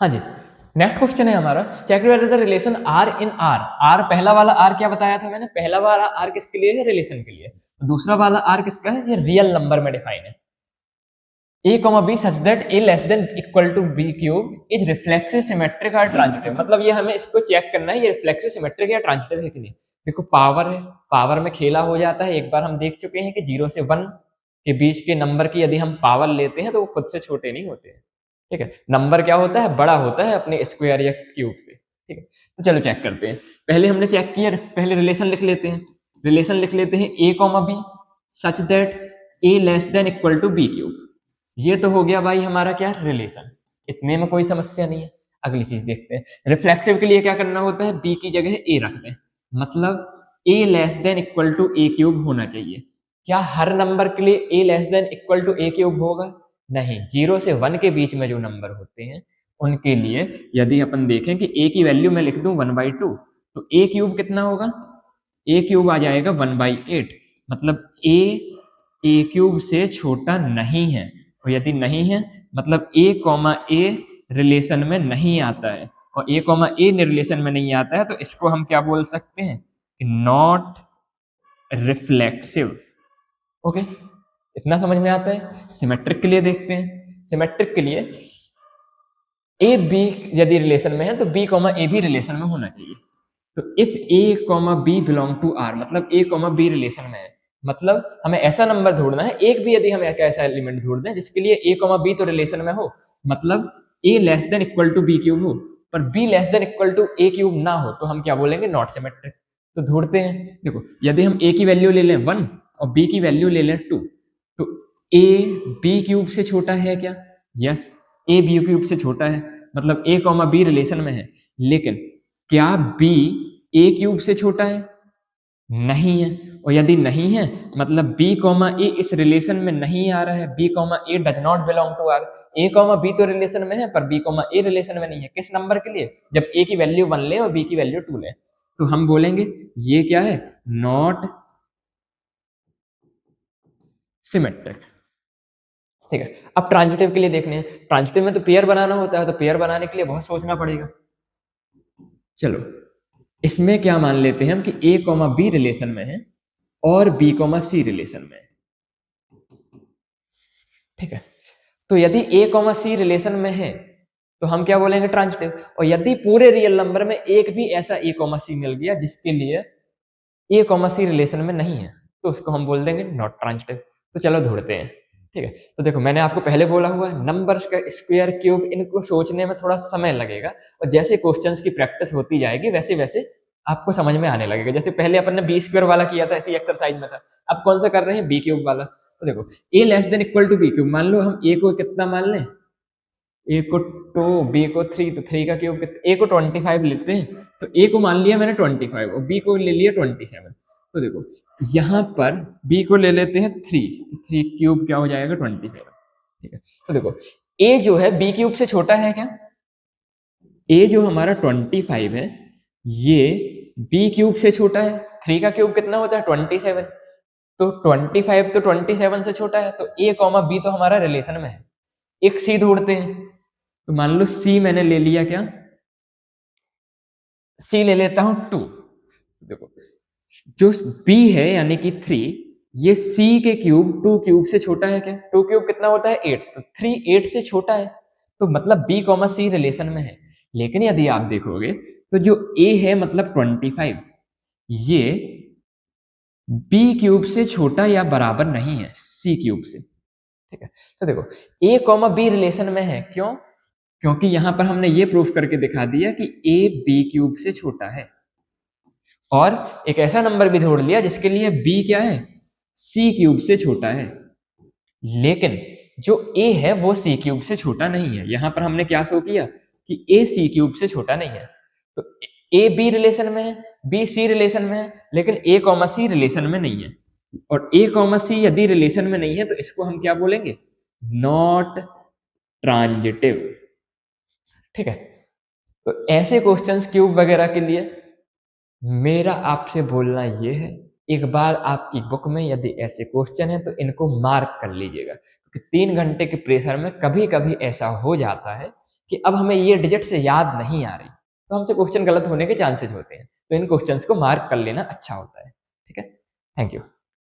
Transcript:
हाँ जी, next question है हमारा, check whether the relation R in R. R पहला वाला आर क्या बताया था मैंने, पहला वाला आर किसके लिए है, रिलेशन के लिए। दूसरा वाला आर किसका है, ये रियल नंबर में डिफाइन है। A comma b such that a less than equal to b cube is reflexive symmetric और ट्रांजिटिव। मतलब ये हमें इसको चेक करना है, ये रिफ्लेक्सिव सिमेट्रिक या ट्रांजिटिव है कि नहीं। देखो पावर है, पावर में खेला हो जाता है, एक बार हम देख चुके हैं कि 0 से 1 के बीच के नंबर की यदि हम पावर लेते हैं तो वो खुद से छोटे नहीं होते हैं। ठीक है, नंबर क्या होता है, बड़ा होता है अपने स्क्वायर या क्यूब से। ठीक है, तो चलो चेक करते हैं। पहले हमने चेक किया, पहले रिलेशन लिख लेते हैं। रिलेशन लिख लेते हैं a comma b such that a less than equal to b cube. ये तो हो गया भाई हमारा क्या, रिलेशन। इतने में कोई समस्या नहीं है। अगली चीज देखते हैं, रिफ्लेक्सिव के लिए क्या करना होता है, बी की जगह ए रख दें। मतलब a less than equal to a cube होना चाहिए। क्या हर नंबर के लिए a less than equal to a cube होगा, नहीं। 0 से 1 के बीच में जो नंबर होते हैं उनके लिए यदि अपन देखें कि ए की वैल्यू मैं लिख दूं 1/2, तो ए क्यूब कितना होगा, ए क्यूब आ जाएगा 1/8। मतलब ए क्यूब से छोटा नहीं है। और यदि नहीं है मतलब ए कॉमा ए रिलेशन में नहीं आता है, और ए कॉमा ए रिलेशन में नहीं आता है तो इसको हम क्या बोल सकते हैं, नॉट रिफ्लेक्सिव। ओके, इतना समझ में आता है। सिमेट्रिक के लिए देखते हैं। सिमेट्रिक के लिए ए बी यदि रिलेशन में है तो बी कॉमा ए भी रिलेशन में होना चाहिए। तो if A comma B belong to R, मतलब ए कॉमा बी रिलेशन में है, मतलब हमें ऐसा नंबर ढूंढना है, एक भी यदि हम एक ऐसा एलिमेंट ढूंढ दें जिसके लिए ए कॉमा बी तो रिलेशन में हो, मतलब a less than equal to b cube हो पर b less than equal to a cube ना हो, तो हम क्या बोलेंगे, नॉट सिमेट्रिक। तो ढूंढते हैं। देखो यदि हम ए की वैल्यू ले लें 1 और बी की वैल्यू ले लें 2, तो ए बी क्यूब से छोटा है क्या, यस, ए बी क्यूब से छोटा है, मतलब ए कॉमा बी रिलेशन में है। लेकिन क्या बी ए क्यूब से छोटा है, नहीं है। और यदि नहीं है मतलब बी कॉमा ए इस रिलेशन में नहीं आ रहा है, B comma A does not belong to R. A comma B तो रिलेशन में है पर बी कॉमा ए रिलेशन में नहीं है। किस नंबर के लिए, जब ए की वैल्यू 1 ले और बी की वैल्यू 2 ले, तो हम बोलेंगे ये क्या है, नॉट सिमेट्रिक। ठीक है, अब ट्रांजिटिव के लिए देखने हैं। ट्रांजिटिव में तो पेयर बनाना होता है, तो पेयर बनाने के लिए बहुत सोचना पड़ेगा। चलो इसमें क्या मान लेते हैं हम कि ए कॉमा बी रिलेशन में है और बी कॉमा सी रिलेशन में है। ठीक है, तो यदि ए कॉमा सी रिलेशन में है तो हम क्या बोलेंगे, ट्रांजिटिव। और यदि पूरे रियल नंबर में एक भी ऐसा ए कॉमा सी मिल गया जिसके लिए ए कॉमा सी रिलेशन में नहीं है, तो उसको हम बोल देंगे नॉट ट्रांजिटिव। तो चलो ढूंढते हैं। ठीक है, तो देखो मैंने आपको पहले बोला हुआ है, नंबर्स का स्क्वायर क्यूब इनको सोचने में थोड़ा समय लगेगा, और जैसे क्वेश्चंस की प्रैक्टिस होती जाएगी वैसे वैसे आपको समझ में आने लगेगा। जैसे पहले अपन ने बी स्क्वायर वाला किया था, ऐसी एक्सरसाइज में था। अब कौन सा कर रहे हैं, बी क्यूब वाला। तो देखो a less than equal to b cube, मान लो हम ए को कितना मान लें, ए को 2, बी को 3, तो 3 का क्यूब, ए को 25 लेते हैं, तो ए को मान लिया मैंने 25 और बी को ले लिया 27। तो देखो यहाँ पर बी को ले लेते हैं 3, तो 3 क्यूब क्या हो जाएगा, 27। ठीक है, तो देखो ए जो है बी क्यूब से छोटा है क्या, ए जो हमारा 25 है ये बी क्यूब से छोटा है। 3 का क्यूब कितना होता है, 27। तो 25 तो 27 से छोटा है, तो ए कॉमा बी तो हमारा रिलेशन में है। एक सी ढूंढते हैं, तो मान लो सी मैंने ले लिया क्या, सी ले लेता हूं 2। देखो जो बी है यानी कि 3, ये सी के क्यूब 2 क्यूब से छोटा है क्या, 2 क्यूब कितना होता है 8, तो 3 8 से छोटा है, तो मतलब बी कॉमा सी रिलेशन में है। लेकिन यदि आप देखोगे तो जो ए है मतलब 25, ये बी क्यूब से छोटा या बराबर नहीं है सी क्यूब से। ठीक है, तो देखो ए कॉमा बी रिलेशन में है, क्यों, क्योंकि यहां पर हमने ये प्रूफ करके दिखा दिया कि ए बी क्यूब से छोटा है, और एक ऐसा नंबर भी ढूंढ लिया जिसके लिए बी क्या है, सी क्यूब से छोटा है। लेकिन जो ए है वो सी क्यूब से छोटा नहीं है। यहां पर हमने क्या शो किया कि ए सी क्यूब से छोटा नहीं है। तो ए बी रिलेशन में है, बी सी रिलेशन में है, लेकिन ए कॉमा सी रिलेशन में नहीं है। और ए कॉमा सी यदि रिलेशन में नहीं है तो इसको हम क्या बोलेंगे, नॉट ट्रांजिटिव। ठीक है, तो ऐसे क्वेश्चंस क्यूब वगैरह के लिए मेरा आपसे बोलना ये है, एक बार आपकी बुक में यदि ऐसे क्वेश्चन है तो इनको मार्क कर लीजिएगा, क्योंकि 3 घंटे के प्रेशर में कभी कभी ऐसा हो जाता है कि अब हमें ये डिजिट्स याद नहीं आ रही, तो हमसे क्वेश्चन गलत होने के चांसेस होते हैं। तो इन क्वेश्चंस को मार्क कर लेना अच्छा होता है। ठीक है, थैंक यू।